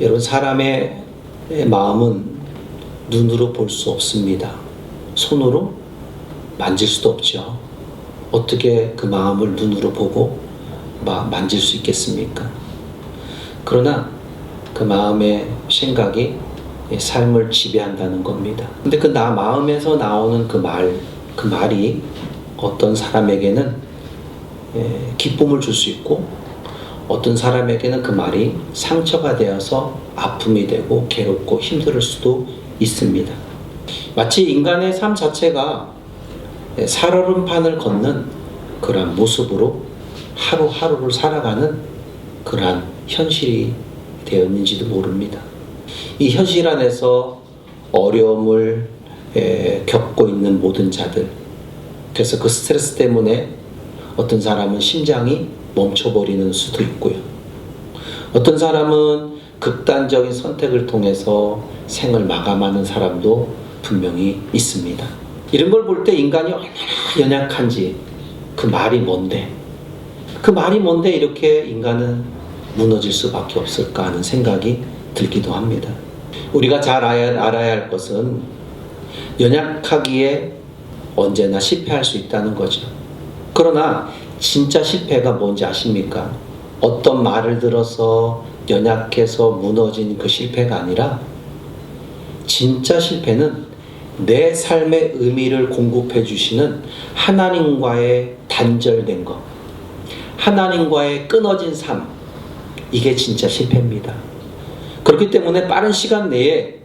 여러분, 사람의 마음은 눈으로 볼 수 없습니다. 손으로 만질 수도 없죠. 어떻게 그 마음을 눈으로 보고 만질 수 있겠습니까? 그러나 그 마음의 생각이 삶을 지배한다는 겁니다. 근데 그 나 마음에서 나오는 그 말이 어떤 사람에게는 기쁨을 줄 수 있고, 어떤 사람에게는 그 말이 상처가 되어서 아픔이 되고 괴롭고 힘들 수도 있습니다. 마치 인간의 삶 자체가 살얼음판을 걷는 그러한 모습으로 하루하루를 살아가는 그러한 현실이 되었는지도 모릅니다. 이 현실 안에서 어려움을 겪고 있는 모든 자들, 그래서 그 스트레스 때문에 어떤 사람은 심장이 멈춰버리는 수도 있고요. 어떤 사람은 극단적인 선택을 통해서 생을 마감하는 사람도 분명히 있습니다. 이런 걸 볼 때 인간이 얼마나 연약한지, 그 말이 뭔데 이렇게 인간은 무너질 수밖에 없을까 하는 생각이 들기도 합니다. 우리가 잘 알아야 할 것은 연약하기에 언제나 실패할 수 있다는 거죠. 그러나 진짜 실패가 뭔지 아십니까? 어떤 말을 들어서 연약해서 무너진 그 실패가 아니라, 진짜 실패는 내 삶의 의미를 공급해 주시는 하나님과의 단절된 것, 하나님과의 끊어진 삶, 이게 진짜 실패입니다. 그렇기 때문에 빠른 시간 내에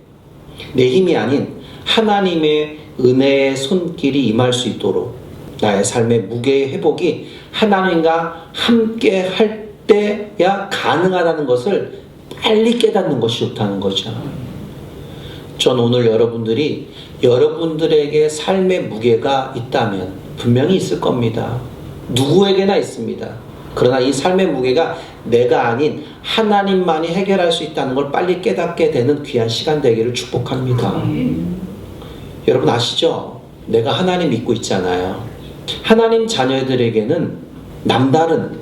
내 힘이 아닌 하나님의 은혜의 손길이 임할 수 있도록 나의 삶의 무게의 회복이 하나님과 함께 할 때야 가능하다는 것을 빨리 깨닫는 것이 좋다는 거죠. 전 오늘 여러분들에게 삶의 무게가 있다면 분명히 있을 겁니다. 누구에게나 있습니다. 그러나 이 삶의 무게가 내가 아닌 하나님만이 해결할 수 있다는 걸 빨리 깨닫게 되는 귀한 시간 되기를 축복합니다. 여러분 아시죠? 내가 하나님 믿고 있잖아요. 하나님 자녀들에게는 남다른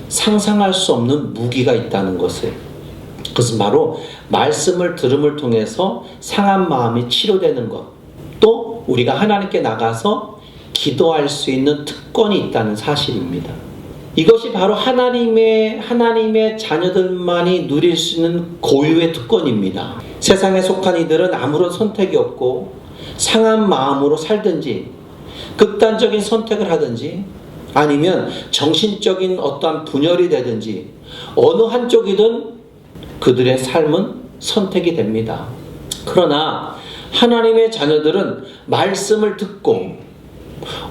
상상할 수 없는 무기가 있다는 것을, 그것은 바로 말씀을 들음을 통해서 상한 마음이 치료되는 것, 또 우리가 하나님께 나가서 기도할 수 있는 특권이 있다는 사실입니다. 이것이 바로 하나님의 자녀들만이 누릴 수 있는 고유의 특권입니다. 세상에 속한 이들은 아무런 선택이 없고 상한 마음으로 살든지 극단적인 선택을 하든지 아니면 정신적인 어떠한 분열이 되든지 어느 한쪽이든 그들의 삶은 선택이 됩니다. 그러나 하나님의 자녀들은 말씀을 듣고,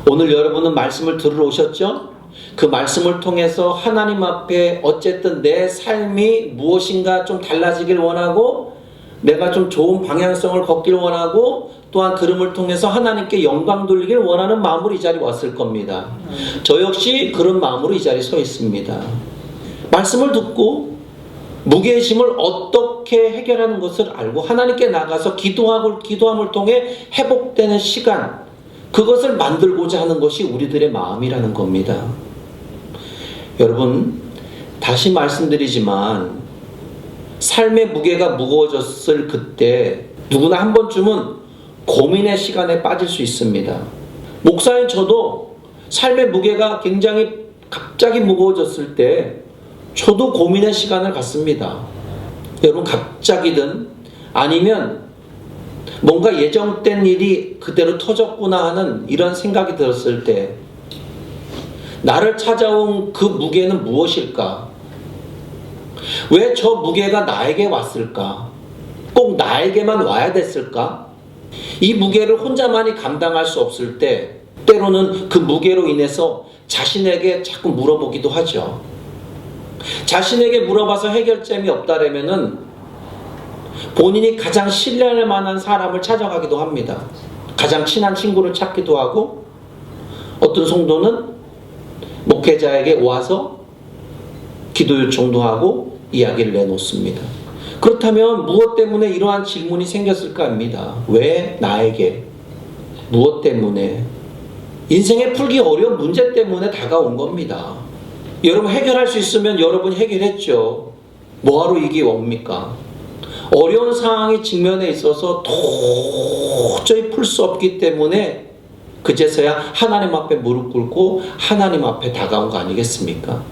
오늘 여러분은 말씀을 들으러 오셨죠? 그 말씀을 통해서 하나님 앞에 어쨌든 내 삶이 무엇인가 좀 달라지길 원하고, 내가 좀 좋은 방향성을 걷길 원하고, 또한 그름을 통해서 하나님께 영광 돌리길 원하는 마음으로 이 자리에 왔을 겁니다. 저 역시 그런 마음으로 이 자리에 서 있습니다. 말씀을 듣고 무게의 짐을 어떻게 해결하는 것을 알고 하나님께 나가서 기도함을 통해 회복되는 시간, 그것을 만들고자 하는 것이 우리들의 마음이라는 겁니다. 여러분, 다시 말씀드리지만 삶의 무게가 무거워졌을 그때 누구나 한 번쯤은 고민의 시간에 빠질 수 있습니다. 목사인 저도 삶의 무게가 굉장히 갑자기 무거워졌을 때 저도 고민의 시간을 갖습니다. 여러분, 갑자기든 아니면 뭔가 예정된 일이 그대로 터졌구나 하는 이런 생각이 들었을 때 나를 찾아온 그 무게는 무엇일까? 왜 저 무게가 나에게 왔을까? 꼭 나에게만 와야 됐을까? 이 무게를 혼자만이 감당할 수 없을 때 때로는 그 무게로 인해서 자신에게 자꾸 물어보기도 하죠. 자신에게 물어봐서 해결점이 없다라면은 본인이 가장 신뢰할 만한 사람을 찾아가기도 합니다. 가장 친한 친구를 찾기도 하고, 어떤 성도는 목회자에게 와서 기도 요청도 하고 이야기를 내놓습니다. 그렇다면 무엇 때문에 이러한 질문이 생겼을까 합니다. 왜 나에게? 무엇 때문에? 인생에 풀기 어려운 문제 때문에 다가온 겁니다. 여러분, 해결할 수 있으면 여러분이 해결했죠. 뭐하러 이게 옵니까? 어려운 상황이 직면에 있어서 도저히 풀 수 없기 때문에 그제서야 하나님 앞에 무릎 꿇고 하나님 앞에 다가온 거 아니겠습니까?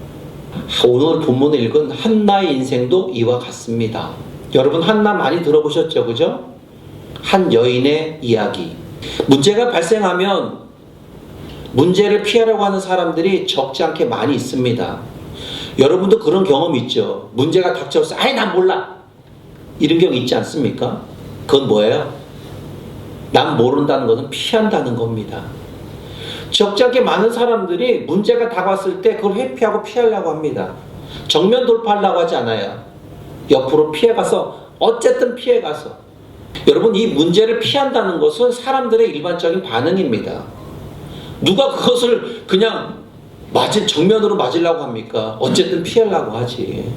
오늘 본문을 읽은 한나의 인생도 이와 같습니다. 여러분 한나 많이 들어보셨죠? 그죠? 한 여인의 이야기. 문제가 발생하면 문제를 피하려고 하는 사람들이 적지 않게 많이 있습니다. 여러분도 그런 경험 있죠? 문제가 닥쳐서 아이 난 몰라 이런 경우 있지 않습니까? 그건 뭐예요? 난 모른다는 것은 피한다는 겁니다. 적지 않게 많은 사람들이 문제가 다가왔을 때 그걸 회피하고 피하려고 합니다. 정면 돌파하려고 하지 않아요. 옆으로 피해가서 어쨌든 피해가서. 여러분 이 문제를 피한다는 것은 사람들의 일반적인 반응입니다. 누가 그것을 그냥 정면으로 맞으려고 합니까? 어쨌든 피하려고 하지.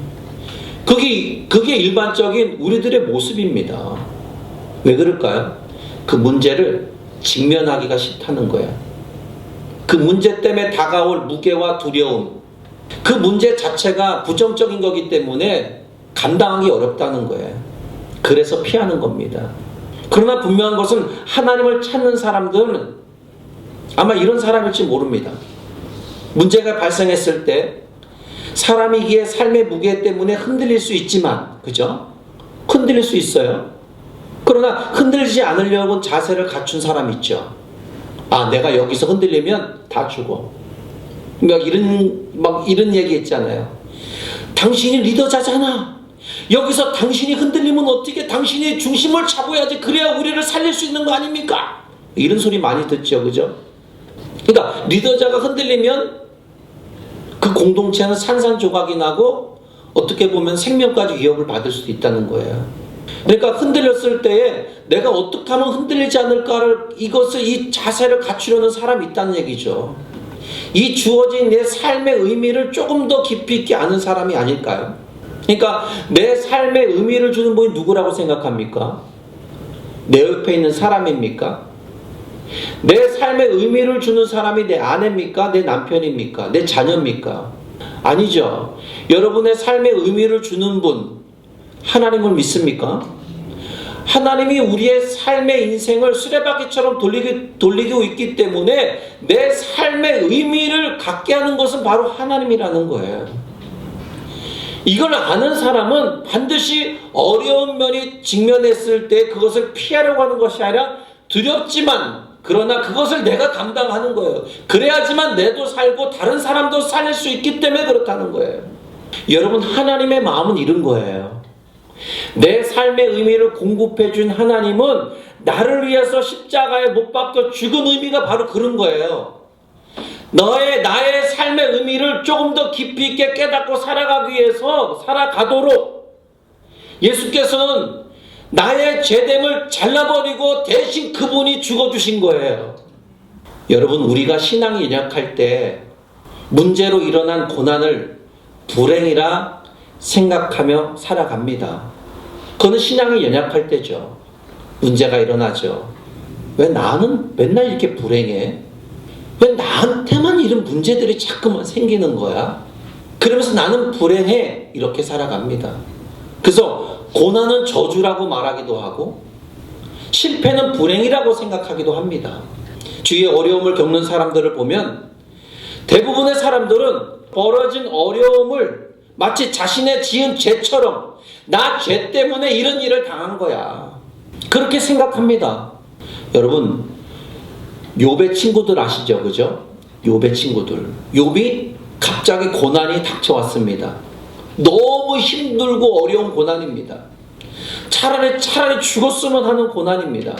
그게 일반적인 우리들의 모습입니다. 왜 그럴까요? 그 문제를 직면하기가 싫다는 거야. 그 문제 때문에 다가올 무게와 두려움, 그 문제 자체가 부정적인 거기 때문에 감당하기 어렵다는 거예요. 그래서 피하는 겁니다. 그러나 분명한 것은 하나님을 찾는 사람들은 아마 이런 사람일지 모릅니다. 문제가 발생했을 때 사람이기에 삶의 무게 때문에 흔들릴 수 있지만, 그죠? 흔들릴 수 있어요. 그러나 흔들리지 않으려고 자세를 갖춘 사람 있죠. 아, 내가 여기서 흔들리면 다 죽어. 이런 얘기 했잖아요. 당신이 리더자잖아. 여기서 당신이 흔들리면 어떻게 당신이 중심을 잡아야지. 그래야 우리를 살릴 수 있는 거 아닙니까? 이런 소리 많이 듣죠. 그죠? 그러니까 리더자가 흔들리면 그 공동체는 산산조각이 나고 어떻게 보면 생명까지 위협을 받을 수도 있다는 거예요. 그러니까 흔들렸을 때에 내가 어떻게 하면 흔들리지 않을까를 이 자세를 갖추려는 사람이 있다는 얘기죠. 이 주어진 내 삶의 의미를 조금 더 깊이 있게 아는 사람이 아닐까요? 그러니까 내 삶의 의미를 주는 분이 누구라고 생각합니까? 내 옆에 있는 사람입니까? 내 삶의 의미를 주는 사람이 내 아내입니까? 내 남편입니까? 내 자녀입니까? 아니죠. 여러분의 삶의 의미를 주는 분 하나님을 믿습니까? 하나님이 우리의 삶의 인생을 수레바퀴처럼 돌리고 있기 때문에 내 삶의 의미를 갖게 하는 것은 바로 하나님이라는 거예요. 이걸 아는 사람은 반드시 어려운 면이 직면했을 때 그것을 피하려고 하는 것이 아니라 두렵지만 그러나 그것을 내가 감당하는 거예요. 그래야지만 내도 살고 다른 사람도 살릴 수 있기 때문에 그렇다는 거예요. 여러분 하나님의 마음은 이런 거예요. 내 삶의 의미를 공급해 준 하나님은 나를 위해서 십자가에 못 박혀 죽은 의미가 바로 그런 거예요. 나의 삶의 의미를 조금 더 깊이 있게 깨닫고 살아가기 위해서 살아가도록 예수께서는 나의 죄됨을 잘라버리고 대신 그분이 죽어주신 거예요. 여러분 우리가 신앙이 연약할 때 문제로 일어난 고난을 불행이라 생각하며 살아갑니다. 그거는 신앙이 연약할 때죠. 문제가 일어나죠. 왜 나는 맨날 이렇게 불행해? 왜 나한테만 이런 문제들이 자꾸만 생기는 거야? 그러면서 나는 불행해. 이렇게 살아갑니다. 그래서 고난은 저주라고 말하기도 하고 실패는 불행이라고 생각하기도 합니다. 주위에 어려움을 겪는 사람들을 보면 대부분의 사람들은 벌어진 어려움을 마치 자신의 지은 죄처럼 나 죄 때문에 이런 일을 당한 거야. 그렇게 생각합니다. 여러분 욥의 친구들 아시죠? 그죠? 욥의 친구들. 욥이 갑자기 고난이 닥쳐왔습니다. 너무 힘들고 어려운 고난입니다. 차라리 죽었으면 하는 고난입니다.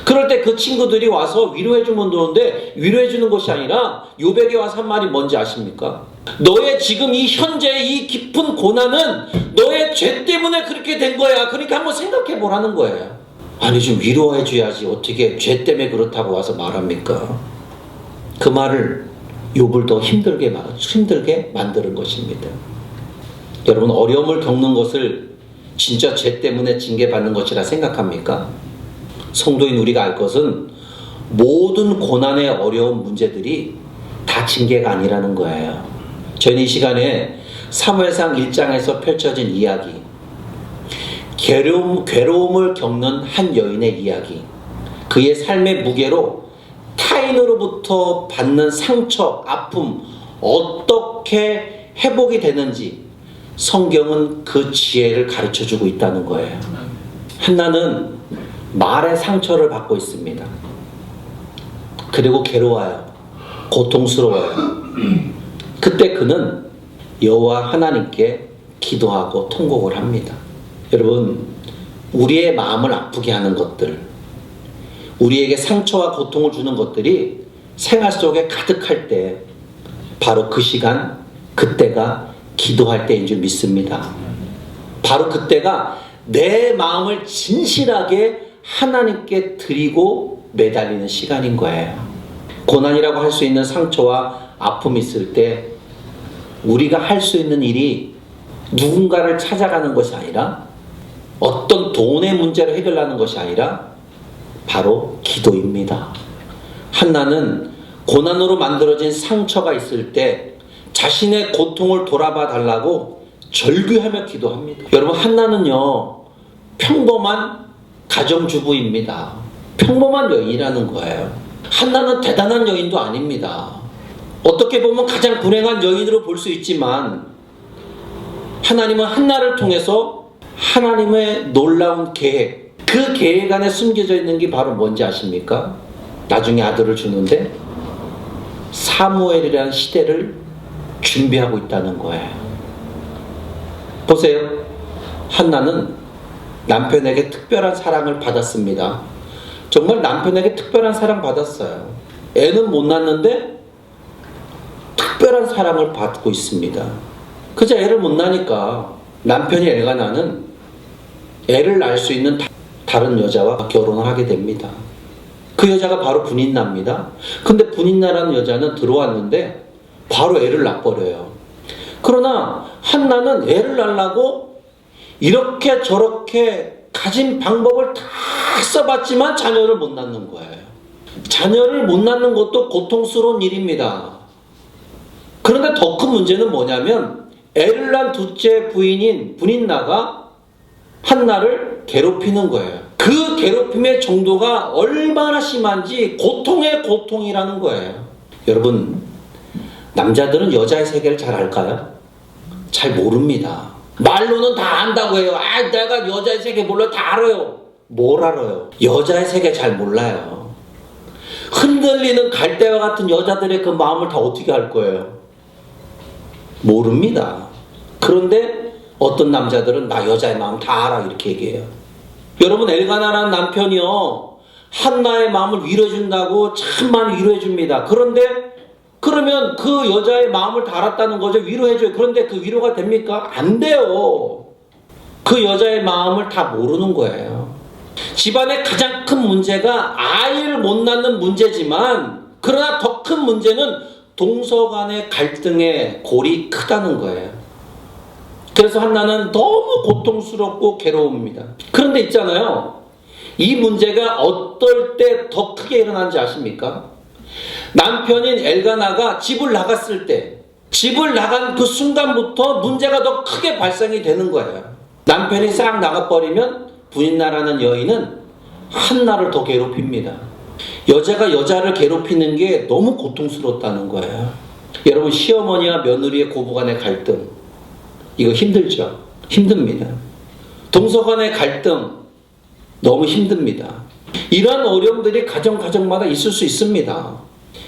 그럴 때 그 친구들이 와서 위로해주면 되는데 위로해주는 것이 아니라 욥에게 와서 한 말이 뭔지 아십니까? 너의 지금 이 현재의 이 깊은 고난은 너의 죄 때문에 그렇게 된 거야. 그러니까 한번 생각해 보라는 거예요. 아니 좀 위로해줘야지 어떻게 죄 때문에 그렇다고 와서 말합니까? 그 말을 욥을 더 힘들게 만드는 것입니다. 여러분 어려움을 겪는 것을 진짜 죄 때문에 징계받는 것이라 생각합니까? 성도인 우리가 알 것은 모든 고난의 어려운 문제들이 다 징계가 아니라는 거예요. 저희는 이 시간에 사무엘상 1장에서 펼쳐진 이야기, 괴로움을 겪는 한 여인의 이야기, 그의 삶의 무게로 타인으로부터 받는 상처, 아픔 어떻게 회복이 되는지 성경은 그 지혜를 가르쳐주고 있다는 거예요. 한나는 말의 상처를 받고 있습니다. 그리고 괴로워요. 고통스러워요. 그때 그는 여호와 하나님께 기도하고 통곡을 합니다. 여러분, 우리의 마음을 아프게 하는 것들, 우리에게 상처와 고통을 주는 것들이 생활 속에 가득할 때 바로 그 시간, 그때가 기도할 때인 줄 믿습니다. 바로 그때가 내 마음을 진실하게 하나님께 드리고 매달리는 시간인 거예요. 고난이라고 할 수 있는 상처와 아픔이 있을 때 우리가 할 수 있는 일이 누군가를 찾아가는 것이 아니라, 어떤 돈의 문제를 해결하는 것이 아니라 바로 기도입니다. 한나는 고난으로 만들어진 상처가 있을 때 자신의 고통을 돌아봐 달라고 절규하며 기도합니다. 여러분, 한나는요 평범한 가정주부입니다. 평범한 여인이라는 거예요. 한나는 대단한 여인도 아닙니다. 어떻게 보면 가장 불행한 여인으로 볼 수 있지만 하나님은 한나를 통해서 하나님의 놀라운 계획, 그 계획 안에 숨겨져 있는 게 바로 뭔지 아십니까? 나중에 아들을 주는데 사무엘이라는 시대를 준비하고 있다는 거예요. 보세요. 한나는 남편에게 특별한 사랑을 받았습니다. 정말 남편에게 특별한 사랑 받았어요. 애는 못 낳는데 특별한 사랑을 받고 있습니다. 그저 애를 못 낳으니까 남편이 엘가나는 애를 낳을 수 있는 다른 여자와 결혼을 하게 됩니다. 그 여자가 바로 분인나입니다. 근데 분인나라는 여자는 들어왔는데 바로 애를 낳아버려요. 그러나 한나는 애를 낳으려고 이렇게 저렇게 가진 방법을 다 써봤지만 자녀를 못 낳는 거예요. 자녀를 못 낳는 것도 고통스러운 일입니다. 그런데 더 큰 문제는 뭐냐면 애를 낳은 둘째 부인인 분인나가 한나를 괴롭히는 거예요. 그 괴롭힘의 정도가 얼마나 심한지 고통의 고통이라는 거예요. 여러분, 남자들은 여자의 세계를 잘 알까요? 잘 모릅니다. 말로는 다 안다고 해요. 내가 여자의 세계 몰라. 다 알아요. 뭘 알아요? 여자의 세계 잘 몰라요. 흔들리는 갈대와 같은 여자들의 그 마음을 다 어떻게 알 거예요? 모릅니다. 그런데 어떤 남자들은 나 여자의 마음 다 알아 이렇게 얘기해요. 여러분, 엘가나라는 남편이요 한나의 마음을 위로해준다고 참 많이 위로해줍니다. 그러면 그 여자의 마음을 다 알았다는 거죠. 위로해줘요. 그런데 그 위로가 됩니까? 안 돼요. 그 여자의 마음을 다 모르는 거예요. 집안의 가장 큰 문제가 아이를 못 낳는 문제지만, 그러나 더 큰 문제는 동서 간의 갈등의 골이 크다는 거예요. 그래서 한나는 너무 고통스럽고 괴로웁니다. 그런데 있잖아요, 이 문제가 어떨 때 더 크게 일어난지 아십니까? 남편인 엘가나가 집을 나갔을 때, 집을 나간 그 순간부터 문제가 더 크게 발생이 되는 거예요. 남편이 싹 나가버리면 분인나라는 여인은 한나를 더 괴롭힙니다. 여자가 여자를 괴롭히는 게 너무 고통스럽다는 거예요. 여러분, 시어머니와 며느리의 고부간의 갈등, 이거 힘들죠? 힘듭니다. 동서 간의 갈등 너무 힘듭니다. 이런 어려움들이 가정마다 있을 수 있습니다.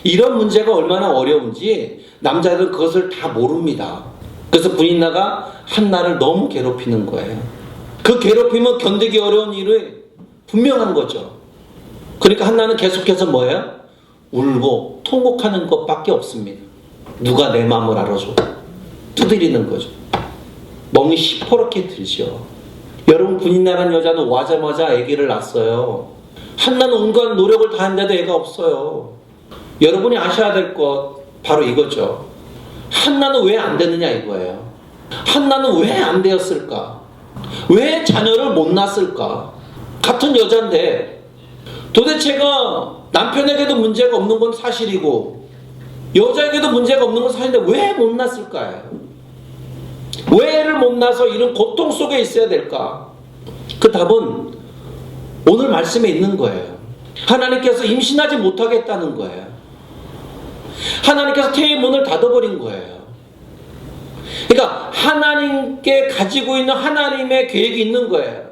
이런 문제가 얼마나 어려운지 남자들은 그것을 다 모릅니다. 그래서 분인나가 한나를 너무 괴롭히는 거예요. 그 괴롭힘은 견디기 어려운 일이 분명한 거죠. 그러니까 한나는 계속해서 뭐예요? 울고 통곡하는 것밖에 없습니다. 누가 내 마음을 알아줘? 두드리는 거죠. 멍이 시퍼렇게 들죠. 여러분, 분인나라는 여자는 오자마자 아기를 낳았어요. 한나는 온갖 노력을 다 했는데도 애가 없어요. 여러분이 아셔야 될 것 바로 이거죠. 한나는 왜 안 되느냐 이거예요. 한나는 왜 안 되었을까? 왜 자녀를 못 낳았을까? 같은 여자인데 도대체가 남편에게도 문제가 없는 건 사실이고 여자에게도 문제가 없는 건 사실인데 왜 못 낳았을까요? 왜 애를 못 낳아서 이런 고통 속에 있어야 될까? 그 답은 오늘 말씀에 있는 거예요. 하나님께서 임신하지 못하게 했다는 거예요. 하나님께서 태의 문을 닫아버린 거예요. 그러니까 하나님께 가지고 있는 하나님의 계획이 있는 거예요.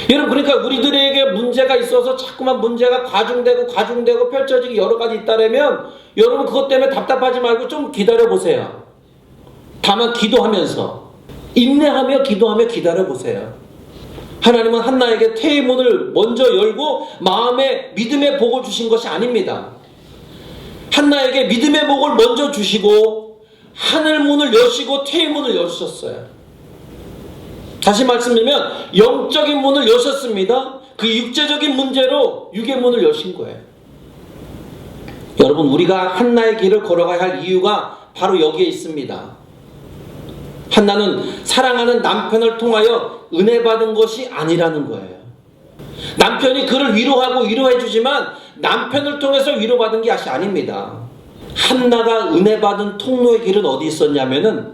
여러분, 그러니까 우리들에게 문제가 있어서 자꾸만 문제가 가중되고 펼쳐지기 여러 가지 있다면 여러분 그것 때문에 답답하지 말고 좀 기다려보세요. 다만 기도하면서 인내하며 기도하며 기다려보세요. 하나님은 한나에게 태의 문을 먼저 열고 마음에 믿음의 복을 주신 것이 아닙니다. 한나에게 믿음의 복을 먼저 주시고 하늘 문을 여시고 태의 문을 여셨어요. 다시 말씀드리면 영적인 문을 여셨습니다. 그 육체적인 문제로 육의 문을 여신 거예요. 여러분, 우리가 한나의 길을 걸어가야 할 이유가 바로 여기에 있습니다. 한나는 사랑하는 남편을 통하여 은혜 받은 것이 아니라는 거예요. 남편이 그를 위로하고 위로해 주지만 남편을 통해서 위로받은 게 아닙니다. 한나가 은혜 받은 통로의 길은 어디 있었냐면은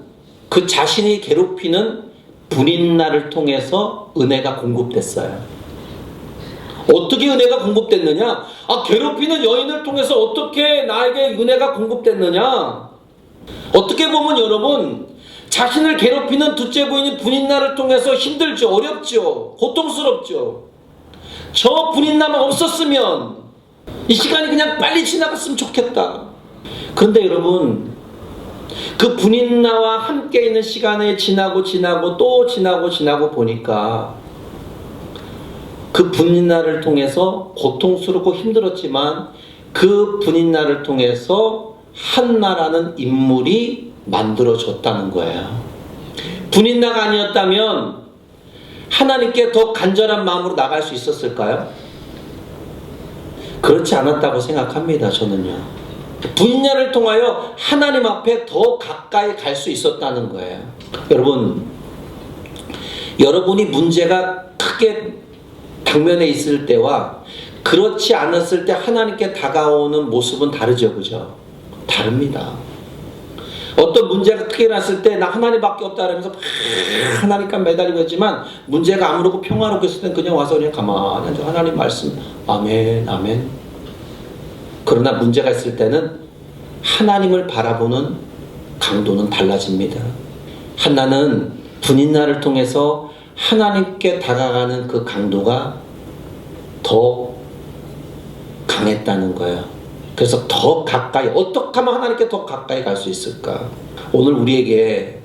그 자신이 괴롭히는 분인나를 통해서 은혜가 공급됐어요. 어떻게 은혜가 공급됐느냐? 괴롭히는 여인을 통해서 어떻게 나에게 은혜가 공급됐느냐? 어떻게 보면 여러분, 자신을 괴롭히는 둘째 부인인 분인나를 통해서 힘들죠, 어렵죠, 고통스럽죠. 저 분인나만 없었으면 이 시간이 그냥 빨리 지나갔으면 좋겠다. 그런데 여러분, 그 분인나와 함께 있는 시간이 지나고 또 지나고 보니까 그 분인나를 통해서 고통스럽고 힘들었지만 그 분인나를 통해서 한나라는 인물이 만들어졌다는 거예요. 분인나가 아니었다면 하나님께 더 간절한 마음으로 나갈 수 있었을까요? 그렇지 않았다고 생각합니다. 저는요. 분인나를 통하여 하나님 앞에 더 가까이 갈 수 있었다는 거예요. 여러분, 여러분이 문제가 크게 당면에 있을 때와 그렇지 않았을 때 하나님께 다가오는 모습은 다르죠, 그죠? 다릅니다. 어떤 문제가 크게 났을 때 나 하나님밖에 없다 그러면서 하나님께 매달리고 있지만 문제가 아무렇고 평화롭게 있을 땐 그냥 와서 그냥 가만히 앉아 하나님 말씀 아멘 아멘. 그러나 문제가 있을 때는 하나님을 바라보는 강도는 달라집니다. 한나는 분인나를 통해서 하나님께 다가가는 그 강도가 더 강했다는 거예요. 그래서 더 가까이, 어떻게 하면 하나님께 더 가까이 갈 수 있을까? 오늘 우리에게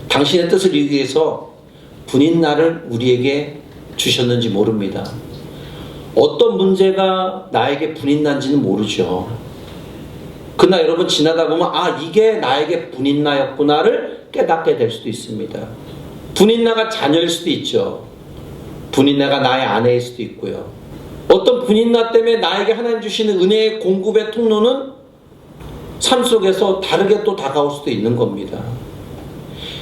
당신의 뜻을 이루기 위해서 분인나를 우리에게 주셨는지 모릅니다. 어떤 문제가 나에게 분인나인지는 모르죠. 그러나 여러분 지나다 보면 이게 나에게 분인나였구나를 깨닫게 될 수도 있습니다. 분인나가 자녀일 수도 있죠. 분인나가 나의 아내일 수도 있고요. 어떤 분인나 때문에 나에게 하나님 주시는 은혜의 공급의 통로는 삶 속에서 다르게 또 다가올 수도 있는 겁니다.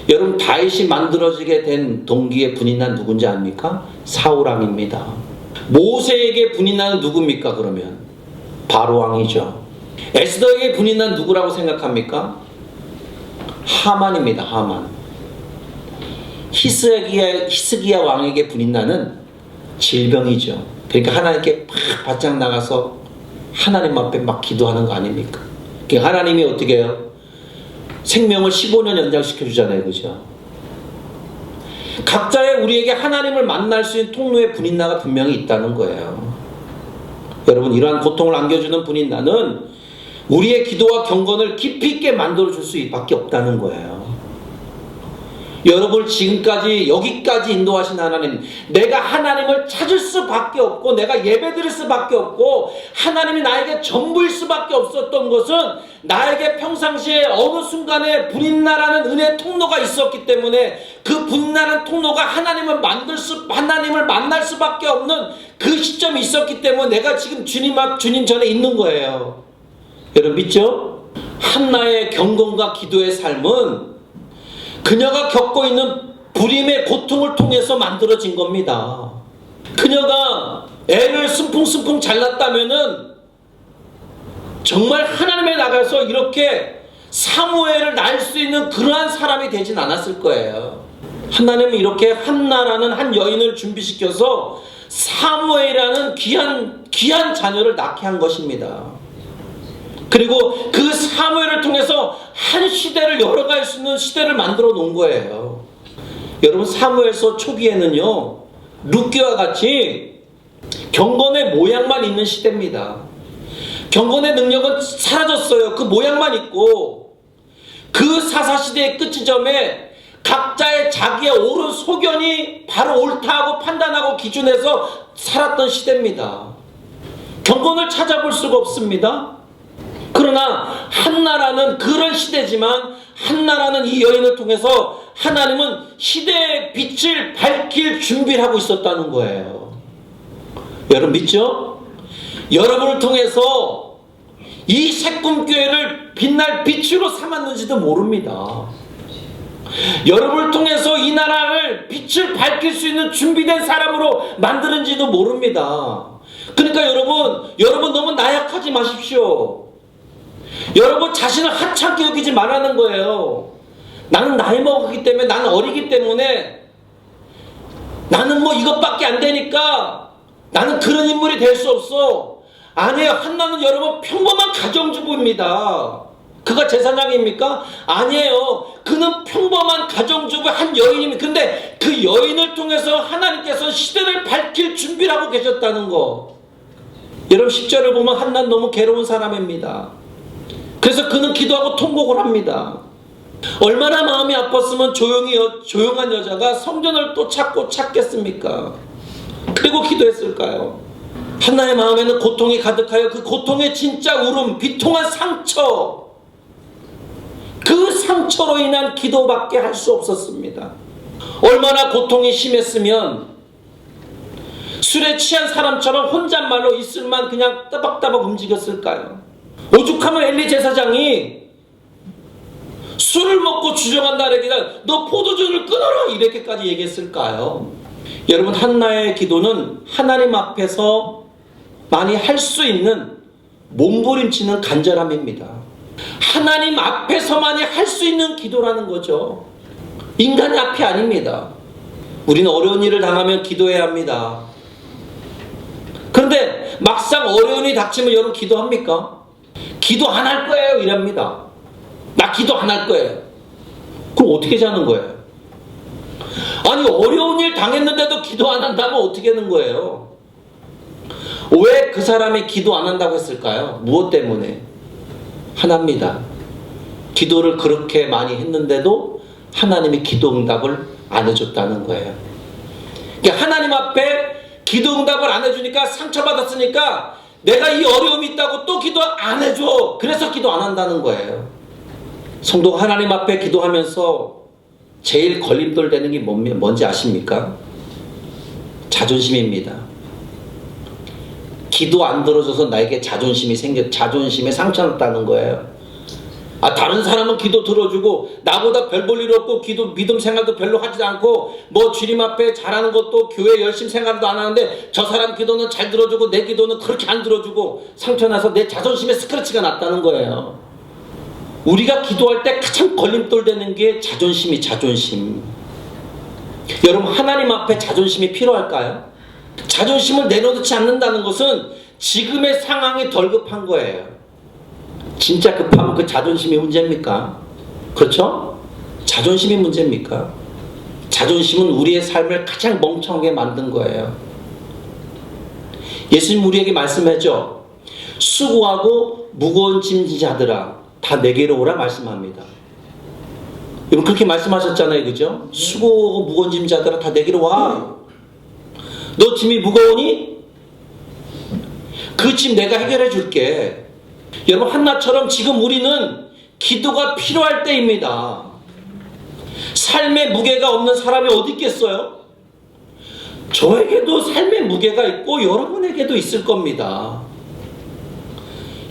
여러분, 다윗이 만들어지게 된 동기의 분인나는 누군지 압니까? 사울왕입니다. 모세에게 분인나는 누굽니까? 그러면 바로왕이죠. 에스더에게 분인나는 누구라고 생각합니까? 하만입니다. 하만. 히스기야 왕에게 분인나는 질병이죠. 그러니까 하나님께 막 바짝 나가서 하나님 앞에 막 기도하는 거 아닙니까? 그러니까 하나님이 어떻게 해요? 생명을 15년 연장시켜 주잖아요. 그죠? 각자의 우리에게 하나님을 만날 수 있는 통로의 분인나가 분명히 있다는 거예요. 여러분, 이러한 고통을 안겨주는 분인나는 우리의 기도와 경건을 깊이 있게 만들어줄 수밖에 없다는 거예요. 여러분을 지금까지 여기까지 인도하신 하나님, 내가 하나님을 찾을 수밖에 없고 내가 예배드릴 수밖에 없고 하나님이 나에게 전부일 수밖에 없었던 것은 나에게 평상시에 어느 순간에 분인나라는 은혜의 통로가 있었기 때문에 그 분인나라는 통로가 하나님을 만날 수밖에 없는 그 시점이 있었기 때문에 내가 지금 주님 전에 있는 거예요. 여러분 믿죠? 한나의 경건과 기도의 삶은 그녀가 겪고 있는 불임의 고통을 통해서 만들어진 겁니다. 그녀가 애를 숨풍숨풍 잘났다면은 정말 하나님에 나가서 이렇게 사무엘을 낳을 수 있는 그러한 사람이 되진 않았을 거예요. 하나님은 이렇게 한나라는 한 여인을 준비시켜서 사무엘이라는 귀한 자녀를 낳게 한 것입니다. 그리고 그 사무엘을 통해서 한 시대를 열어갈 수 있는 시대를 만들어 놓은 거예요. 여러분, 사무엘서 초기에는요, 룻기와 같이 경건의 모양만 있는 시대입니다. 경건의 능력은 사라졌어요. 그 모양만 있고, 그 사사시대의 끝 지점에 각자의 자기의 옳은 소견이 바로 옳다고 판단하고 기준해서 살았던 시대입니다. 경건을 찾아볼 수가 없습니다. 그러나 한나라는 그런 시대지만, 한나라는 이 여인을 통해서 하나님은 시대의 빛을 밝힐 준비를 하고 있었다는 거예요. 여러분 믿죠? 여러분을 통해서 이 새꿈교회를 빛날 빛으로 삼았는지도 모릅니다. 여러분을 통해서 이 나라를 빛을 밝힐 수 있는 준비된 사람으로 만드는지도 모릅니다. 그러니까 여러분 너무 나약하지 마십시오. 여러분 자신을 하찮게 여기지 말라는 거예요. 나는 나이 먹었기 때문에, 나는 어리기 때문에, 나는 뭐 이것밖에 안 되니까 나는 그런 인물이 될 수 없어. 아니에요. 한나는 여러분 평범한 가정주부입니다. 그가 제사장입니까? 아니에요. 그는 평범한 가정주부 한 여인입니다. 근데 그 여인을 통해서 하나님께서 시대를 밝힐 준비를 하고 계셨다는 거. 여러분 10절을 보면 한나는 너무 괴로운 사람입니다. 그래서 그는 기도하고 통곡을 합니다. 얼마나 마음이 아팠으면 조용한 여자가 성전을 또 찾겠습니까? 그리고 기도했을까요? 한나의 마음에는 고통이 가득하여 그 고통의 진짜 울음, 비통한 상처, 그 상처로 인한 기도밖에 할 수 없었습니다. 얼마나 고통이 심했으면 술에 취한 사람처럼 혼잣말로 입술만 그냥 따박따박 움직였을까요? 오죽하면 엘리 제사장이 술을 먹고 주정한다라기다 너 포도주를 끊어라 이렇게까지 얘기했을까요? 여러분 한나의 기도는 하나님 앞에서 많이 할 수 있는 몸부림치는 간절함입니다. 하나님 앞에서만이 할 수 있는 기도라는 거죠. 인간의 앞이 아닙니다. 우리는 어려운 일을 당하면 기도해야 합니다. 그런데 막상 어려운 일이 닥치면 여러분 기도합니까? 기도 안 할 거예요 이랍니다. 나 기도 안 할 거예요. 그럼 어떻게 자는 거예요? 아니 어려운 일 당했는데도 기도 안 한다면 어떻게 하는 거예요? 왜 그 사람이 기도 안 한다고 했을까요? 무엇 때문에? 하나입니다. 기도를 그렇게 많이 했는데도 하나님이 기도 응답을 안 해줬다는 거예요. 그러니까 하나님 앞에 기도 응답을 안 해주니까 상처받았으니까 내가 이 어려움이 있다고 또 기도 안 해줘. 그래서 기도 안 한다는 거예요. 성도가 하나님 앞에 기도하면서 제일 걸림돌 되는 게 뭔지 아십니까? 자존심입니다. 기도 안 들어줘서 나에게 자존심에 상처났다는 거예요. 다른 사람은 기도 들어주고 나보다 별 볼 일 없고 믿음 생활도 별로 하지 않고 뭐 주님 앞에 잘하는 것도 교회 열심히 생활도 안 하는데 저 사람 기도는 잘 들어주고 내 기도는 그렇게 안 들어주고 상처나서 내 자존심에 스크래치가 났다는 거예요. 우리가 기도할 때 가장 걸림돌 되는 게 자존심. 여러분 하나님 앞에 자존심이 필요할까요? 자존심을 내려놓지 않는다는 것은 지금의 상황이 덜 급한 거예요. 진짜 급하면 그 자존심이 문제입니까? 그렇죠? 자존심이 문제입니까? 자존심은 우리의 삶을 가장 멍청하게 만든 거예요. 예수님 우리에게 말씀하죠. 수고하고 무거운 짐 지자들아 다 내게로 오라 말씀합니다. 여러분 그렇게 말씀하셨잖아요. 그죠? 수고하고 무거운 짐 자들아 다 내게로 와. 너 짐이 무거우니? 그 짐 내가 해결해 줄게. 여러분 한나처럼 지금 우리는 기도가 필요할 때입니다. 삶의 무게가 없는 사람이 어디 있겠어요? 저에게도 삶의 무게가 있고 여러분에게도 있을 겁니다.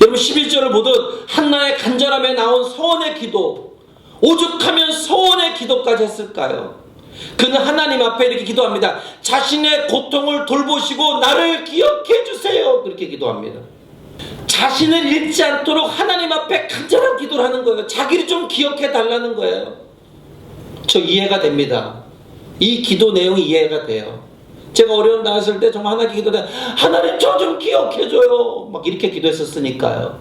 여러분 11절을 보듯 한나의 간절함에 나온 서원의 기도, 오죽하면 서원의 기도까지 했을까요? 그는 하나님 앞에 이렇게 기도합니다. 자신의 고통을 돌보시고 나를 기억해 주세요. 그렇게 기도합니다. 자신을 잃지 않도록 하나님 앞에 간절한 기도를 하는 거예요. 자기를 좀 기억해 달라는 거예요. 저 이해가 됩니다. 이 기도 내용이 이해가 돼요. 제가 어려움 당했을 때 정말 하나님께 기도해, 하나님 저 좀 기억해줘요. 막 이렇게 기도했었으니까요.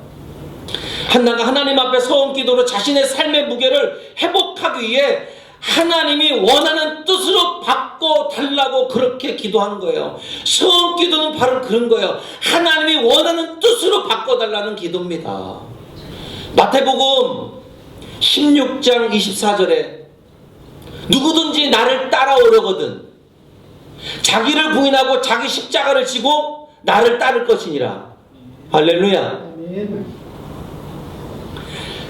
한나가 하나님 앞에 서온 기도로 자신의 삶의 무게를 회복하기 위해 하나님이 원하는 뜻으로 바꿔달라고 그렇게 기도한 거예요. 서온 기도는 바로 그런 거예요. 하나님이 원하는 뜻으로 바꿔달라는 기도입니다. 마태복음 16장 24절에 누구든지 나를 따라오려거든 자기를 부인하고 자기 십자가를 지고 나를 따를 것이니라. 할렐루야.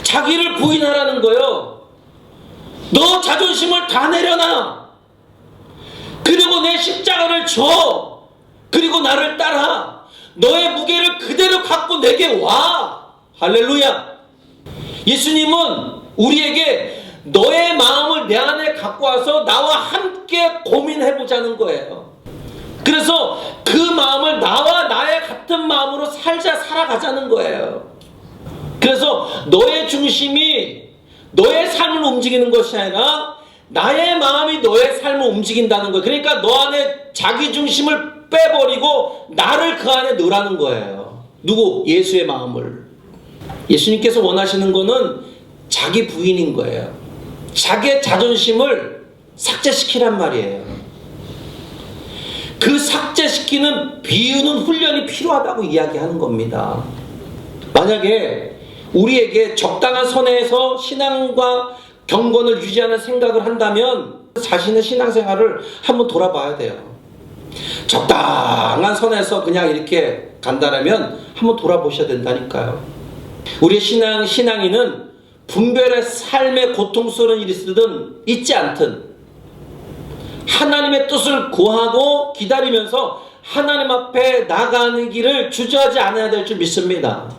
자기를 부인하라는 거요. 너 자존심을 다 내려놔. 그리고 내 십자가를 줘. 그리고 나를 따라. 너의 무게를 그대로 갖고 내게 와. 할렐루야. 예수님은 우리에게 너의 마음을 내 안에 갖고 와서 나와 함께 고민해보자는 거예요. 그래서 그 마음을 나와 나의 같은 마음으로 살아가자는 거예요. 그래서 너의 중심이 너의 삶을 움직이는 것이 아니라 나의 마음이 너의 삶을 움직인다는 거예요. 그러니까 너 안에 자기 중심을 빼버리고 나를 그 안에 넣으라는 거예요. 누구? 예수의 마음을. 예수님께서 원하시는 거는 자기 부인인 거예요. 자기의 자존심을 삭제시키란 말이에요. 그 삭제시키는 비우는 훈련이 필요하다고 이야기하는 겁니다. 만약에 우리에게 적당한 선에서 신앙과 경건을 유지하는 생각을 한다면 자신의 신앙생활을 한번 돌아봐야 돼요. 적당한 선에서 그냥 이렇게 간다라면 한번 돌아보셔야 된다니까요. 우리의 신앙인은 분별의 삶의 고통스러운 일이 있든 있지 않든 하나님의 뜻을 구하고 기다리면서 하나님 앞에 나가는 길을 주저하지 않아야 될 줄 믿습니다.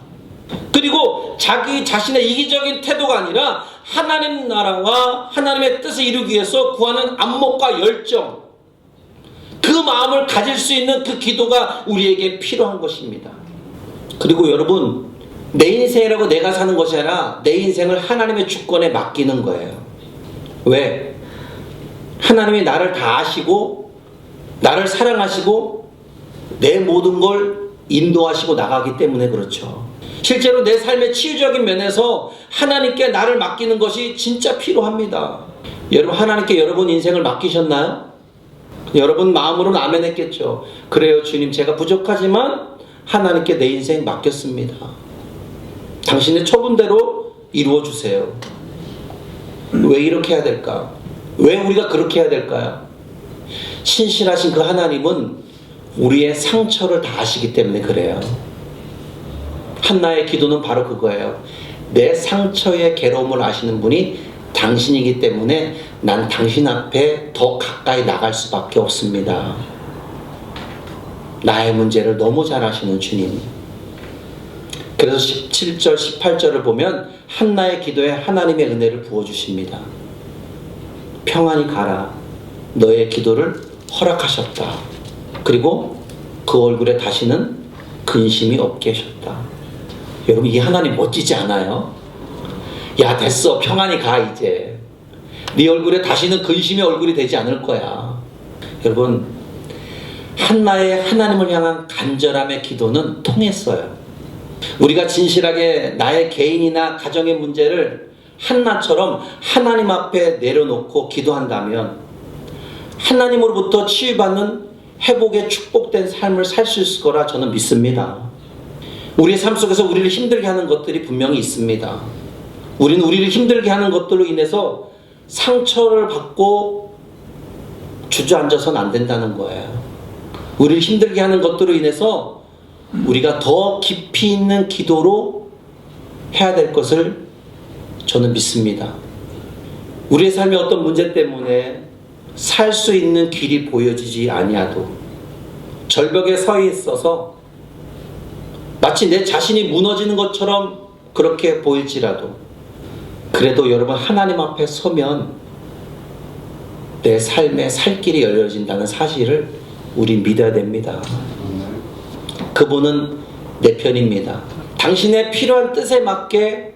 그리고 자기 자신의 이기적인 태도가 아니라 하나님 나라와 하나님의 뜻을 이루기 위해서 구하는 안목과 열정, 그 마음을 가질 수 있는 그 기도가 우리에게 필요한 것입니다. 그리고 여러분, 내 인생이라고 내가 사는 것이 아니라 내 인생을 하나님의 주권에 맡기는 거예요. 왜? 하나님이 나를 다 아시고 나를 사랑하시고 내 모든 걸 인도하시고 나가기 때문에 그렇죠. 실제로 내 삶의 치유적인 면에서 하나님께 나를 맡기는 것이 진짜 필요합니다. 여러분, 하나님께 여러분 인생을 맡기셨나요? 여러분 마음으로는 아멘 했겠죠. 그래요 주님, 제가 부족하지만 하나님께 내 인생 맡겼습니다. 당신의 처분대로 이루어주세요. 왜 이렇게 해야 될까? 왜 우리가 그렇게 해야 될까요? 신실하신 그 하나님은 우리의 상처를 다 아시기 때문에 그래요. 한나의 기도는 바로 그거예요. 내 상처의 괴로움을 아시는 분이 당신이기 때문에 난 당신 앞에 더 가까이 나갈 수밖에 없습니다. 나의 문제를 너무 잘 아시는 주님. 그래서 17절 18절을 보면 한나의 기도에 하나님의 은혜를 부어주십니다. 평안히 가라. 너의 기도를 허락하셨다. 그리고 그 얼굴에 다시는 근심이 없게 하셨다. 여러분, 이 하나님 멋지지 않아요? 야, 됐어. 평안히 가 이제. 네 얼굴에 다시는 근심의 얼굴이 되지 않을 거야. 여러분, 한나의 하나님을 향한 간절함의 기도는 통했어요. 우리가 진실하게 나의 개인이나 가정의 문제를 한나처럼 하나님 앞에 내려놓고 기도한다면 하나님으로부터 치유받는 회복의 축복된 삶을 살 수 있을 거라 저는 믿습니다. 우리의 삶 속에서 우리를 힘들게 하는 것들이 분명히 있습니다. 우리는 우리를 힘들게 하는 것들로 인해서 상처를 받고 주저앉아서는 안 된다는 거예요. 우리를 힘들게 하는 것들로 인해서 우리가 더 깊이 있는 기도로 해야 될 것을 저는 믿습니다. 우리의 삶의 어떤 문제 때문에 살 수 있는 길이 보여지지 아니하도 절벽에 서 있어서 마치 내 자신이 무너지는 것처럼 그렇게 보일지라도 그래도 여러분, 하나님 앞에 서면 내 삶의 살 길이 열려진다는 사실을 우리 믿어야 됩니다. 그분은 내 편입니다. 당신의 필요한 뜻에 맞게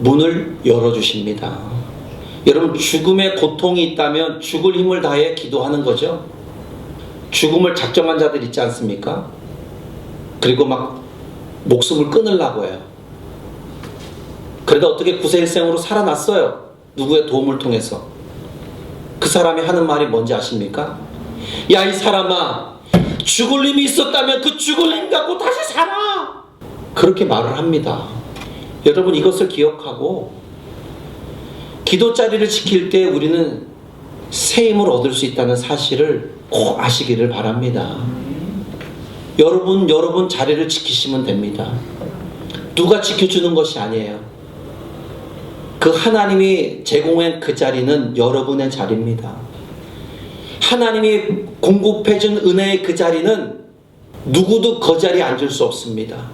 문을 열어주십니다. 여러분, 죽음의 고통이 있다면 죽을 힘을 다해 기도하는 거죠. 죽음을 작정한 자들 있지 않습니까? 그리고 막 목숨을 끊으려고 해요. 그래도 어떻게 구세일생으로 살아났어요. 누구의 도움을 통해서. 그 사람이 하는 말이 뭔지 아십니까? 야, 이 사람아, 죽을 힘이 있었다면 그 죽을 힘 갖고 다시 살아! 그렇게 말을 합니다. 여러분, 이것을 기억하고 기도 자리를 지킬 때 우리는 새 힘을 얻을 수 있다는 사실을 꼭 아시기를 바랍니다. 여러분 자리를 지키시면 됩니다. 누가 지켜주는 것이 아니에요. 그 하나님이 제공한 그 자리는 여러분의 자리입니다. 하나님이 공급해준 은혜의 그 자리는 누구도 그 자리에 앉을 수 없습니다.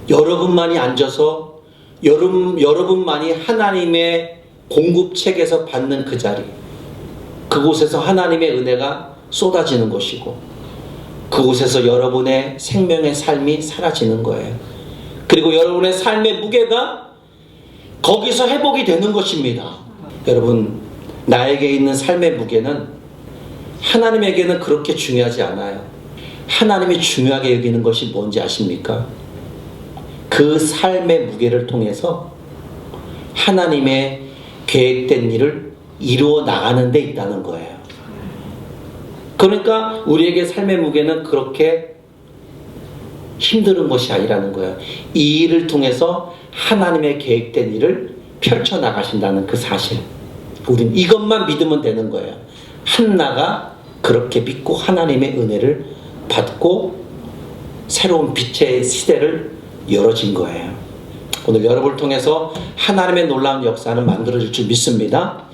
여러분만이 앉아서 여러분만이 하나님의 공급책에서 받는 그 자리, 그곳에서 하나님의 은혜가 쏟아지는 것이고 그곳에서 여러분의 생명의 삶이 사라지는 거예요. 그리고 여러분의 삶의 무게가 거기서 회복이 되는 것입니다. 여러분, 나에게 있는 삶의 무게는 하나님에게는 그렇게 중요하지 않아요. 하나님이 중요하게 여기는 것이 뭔지 아십니까? 그 삶의 무게를 통해서 하나님의 계획된 일을 이루어 나가는 데 있다는 거예요. 그러니까 우리에게 삶의 무게는 그렇게 힘든 것이 아니라는 거예요. 이 일을 통해서 하나님의 계획된 일을 펼쳐나가신다는 그 사실. 우린 이것만 믿으면 되는 거예요. 한나가 그렇게 믿고 하나님의 은혜를 받고 새로운 빛의 시대를 열어진 거예요. 오늘 여러분을 통해서 하나님의 놀라운 역사는 만들어질 줄 믿습니다.